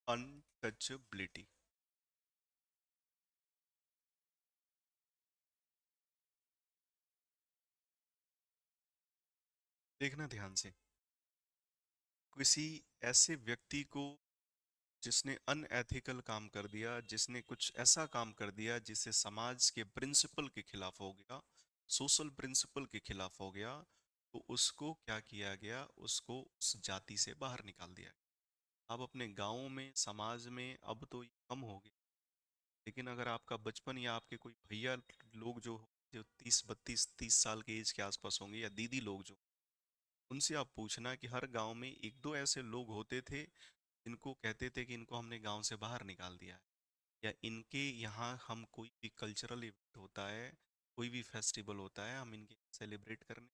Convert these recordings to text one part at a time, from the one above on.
Untouchability. देखना ध्यान से, किसी ऐसे व्यक्ति को जिसने अनएथिकल काम कर दिया, जिसने कुछ ऐसा काम कर दिया जिससे समाज के प्रिंसिपल के खिलाफ हो गया, सोशल प्रिंसिपल के खिलाफ हो गया, तो उसको क्या किया गया, उसको उस जाति से बाहर निकाल दिया गया। अब अपने गांव में, समाज में अब तो ये कम हो गया, लेकिन अगर आपका बचपन या आपके कोई भैया लोग जो 30 32 30 साल के एज के आसपास होंगे, या दीदी लोग जो, उनसे आप पूछना कि हर गांव में एक दो ऐसे लोग होते थे जिनको कहते थे कि इनको हमने गांव से बाहर निकाल दिया है, या इनके यहाँ हम कोई भी कल्चरल इवेंट होता है, कोई भी फेस्टिवल होता है, हम इनके सेलिब्रेट करने,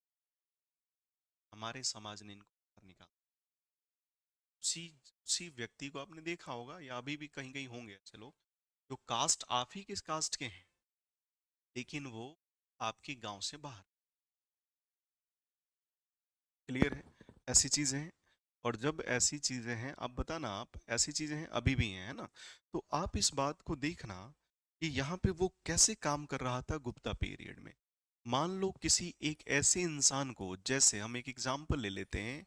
हमारे समाज ने इनको बाहर निकाल। उसी उसी व्यक्ति को आपने देखा होगा, या अभी भी कहीं कहीं होंगे ऐसे लोग जो कास्ट आप ही किस कास्ट के हैं, लेकिन वो आपके गांव से बाहर। क्लियर है? ऐसी चीजें हैं। और जब ऐसी चीजें हैं, अब बताना, आप ऐसी चीजें हैं अभी भी हैं, है ना? तो आप इस बात को देखना कि यहाँ पे वो कैसे काम कर रहा था गुप्ता पीरियड में। मान लो किसी एक ऐसे इंसान को, जैसे हम एक एग्जाम्पल ले लेते हैं,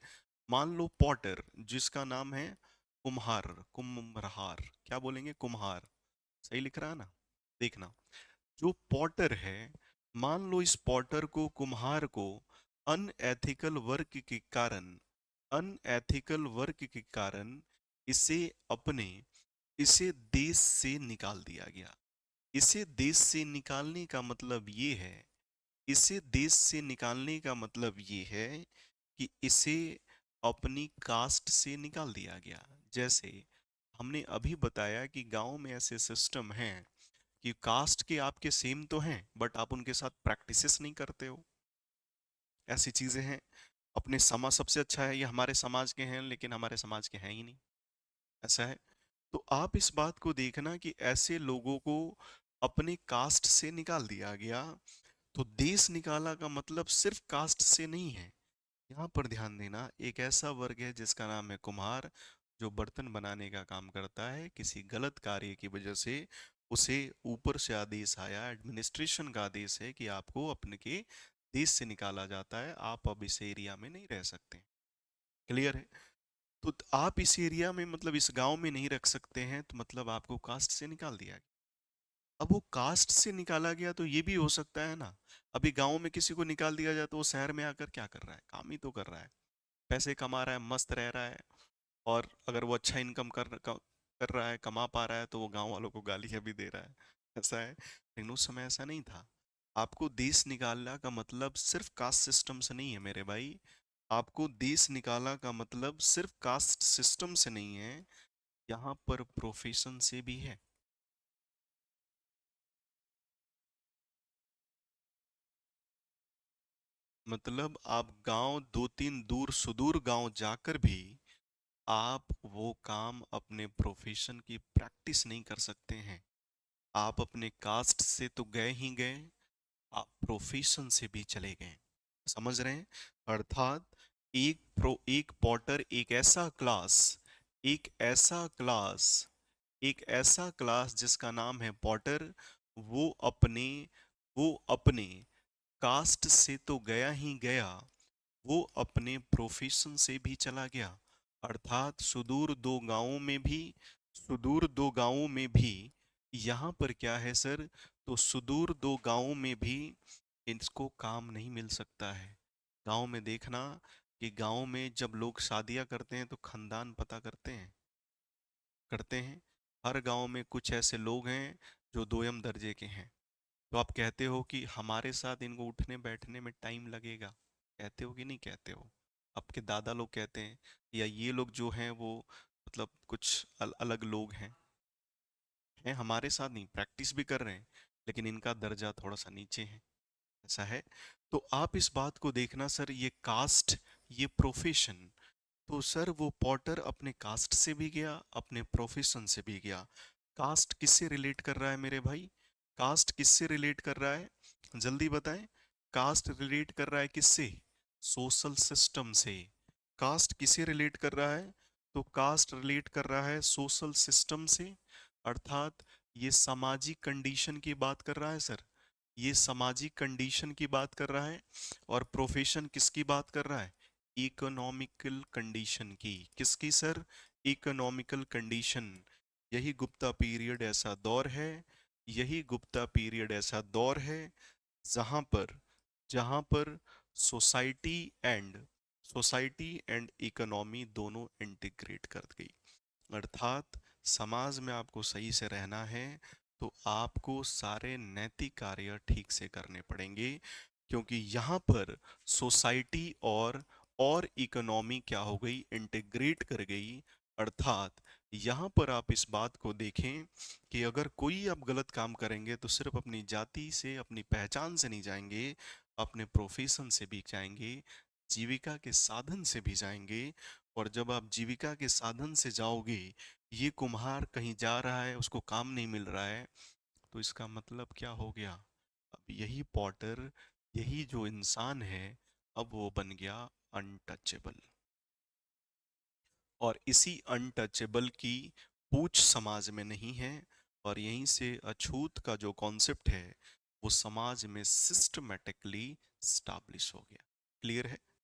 मान लो पॉटर, जिसका नाम है कुम्हार, कुम्हार, क्या बोलेंगे, कुम्हार, सही लिख रहा है ना? देखना, जो पॉटर है, मान लो इस पॉटर को, कुम्हार को, अनएथिकल वर्क के कारण, अनएथिकल वर्क के कारण इसे अपने, इसे देश से निकाल दिया गया। इसे देश से निकालने का मतलब ये है, इसे देश से निकालने का मतलब ये है कि इसे अपनी कास्ट से निकाल दिया गया। जैसे हमने अभी बताया कि गांव में ऐसे सिस्टम हैं कि कास्ट के आपके सेम तो हैं, बट आप उनके साथ प्रैक्टिसेस नहीं करते हो। ऐसी चीजें हैं। अपने समाज सबसे अच्छा है, ये हमारे समाज के हैं, लेकिन हमारे समाज के हैं ही नहीं, ऐसा है। तो आप इस बात को देखना कि ऐसे लोगों को अपने कास्ट से निकाल दिया गया। तो देश निकाला का मतलब सिर्फ कास्ट से नहीं है। यहाँ पर ध्यान देना, एक ऐसा वर्ग है जिसका नाम है कुम्हार, जो बर्तन बनाने का काम करता है। किसी गलत कार्य की वजह से उसे ऊपर से आदेश आया, एडमिनिस्ट्रेशन का आदेश है कि आपको अपने के देश से निकाला जाता है, आप अब इस एरिया में नहीं रह सकते। क्लियर है? तो आप इस एरिया में, मतलब इस गांव में नहीं रख सकते हैं, तो मतलब आपको कास्ट से निकाल दिया गया। अब वो कास्ट से निकाला गया तो ये भी हो सकता है ना, अभी गांव में किसी को निकाल दिया जाए तो वो शहर में आकर क्या कर रहा है, काम ही तो कर रहा है, पैसे कमा रहा है, मस्त रह रहा है। और अगर वो अच्छा इनकम कर रहा है, कमा पा रहा है, तो वो गांव वालों को गालियां भी दे रहा है। ऐसा है, लेकिन उस समय ऐसा नहीं था। आपको देश निकालना का मतलब सिर्फ कास्ट सिस्टम से नहीं है मेरे भाई। आपको देश निकाला का मतलब सिर्फ कास्ट सिस्टम से नहीं है, यहाँ पर प्रोफेशन से भी है। मतलब आप गांव, दो तीन दूर सुदूर गांव जाकर भी आप वो काम, अपने प्रोफेशन की प्रैक्टिस नहीं कर सकते हैं। आप अपने कास्ट से तो गए ही गए, आप प्रोफेशन से भी चले गए। समझ रहे हैं? अर्थात एक पॉटर, एक ऐसा क्लास एक ऐसा क्लास जिसका नाम है पॉटर, वो अपने वो अपने कास्ट से तो गया ही गया, वो अपने प्रोफेशन से भी चला गया। अर्थात सुदूर दो गांवों में भी, यहाँ पर क्या है सर, तो सुदूर दो गांवों में भी इसको काम नहीं मिल सकता है। गांव में देखना कि गांव में जब लोग शादियां करते हैं तो खानदान पता करते हैं। हर गांव में कुछ ऐसे लोग हैं जो दोयम दर्जे के हैं। तो आप कहते हो कि हमारे साथ इनको उठने बैठने में टाइम लगेगा, कहते हो कि नहीं कहते हो? आपके दादा लोग कहते हैं, या ये लोग जो हैं वो, मतलब कुछ अलग लोग हैं हमारे साथ, नहीं प्रैक्टिस भी कर रहे हैं, लेकिन इनका दर्जा थोड़ा सा नीचे है, ऐसा है। तो आप इस बात को देखना सर, ये कास्ट, ये प्रोफेशन, तो सर वो पॉटर अपने कास्ट से भी गया, अपने प्रोफेशन से भी गया। कास्ट किससे रिलेट कर रहा है मेरे भाई? कास्ट किससे रिलेट कर रहा है, जल्दी बताएं। कास्ट रिलेट कर रहा है किससे? सोशल सिस्टम से। कास्ट किसे रिलेट कर रहा है? तो कास्ट रिलेट कर रहा है सोशल सिस्टम से, अर्थात ये सामाजिक कंडीशन की बात कर रहा है सर, ये सामाजिक कंडीशन की बात कर रहा है। और प्रोफेशन किसकी बात कर रहा है? इकोनॉमिकल कंडीशन की। किसकी सर? Economical condition. यही गुप्ता पीरियड ऐसा दौर है, यही गुप्ता पीरियड ऐसा दौर है जहां पर society and society and economy दोनों इंटीग्रेट कर गई। अर्थात समाज में आपको सही से रहना है तो आपको सारे नैतिक कार्य ठीक से करने पड़ेंगे, क्योंकि यहाँ पर सोसाइटी और इकोनॉमी क्या हो गई? इंटीग्रेट कर गई। अर्थात यहाँ पर आप इस बात को देखें कि अगर कोई आप गलत काम करेंगे तो सिर्फ अपनी जाति से, अपनी पहचान से नहीं जाएंगे, अपने प्रोफेशन से भी जाएंगे, जीविका के साधन से भी जाएंगे। और जब आप जीविका के साधन से जाओगे, ये कुम्हार कहीं जा रहा है, उसको काम नहीं मिल रहा है, तो इसका मतलब क्या हो गया? अब यही पॉटर, यही जो इंसान है, अब वो बन गया अनटचेबल। और इसी अनटचेबल की पूछ समाज में नहीं है, और यहीं से अछूत का जो कॉन्सेप्ट है वो समाज में सिस्टमेटिकली स्टैब्लिश हो गया। क्लियर है?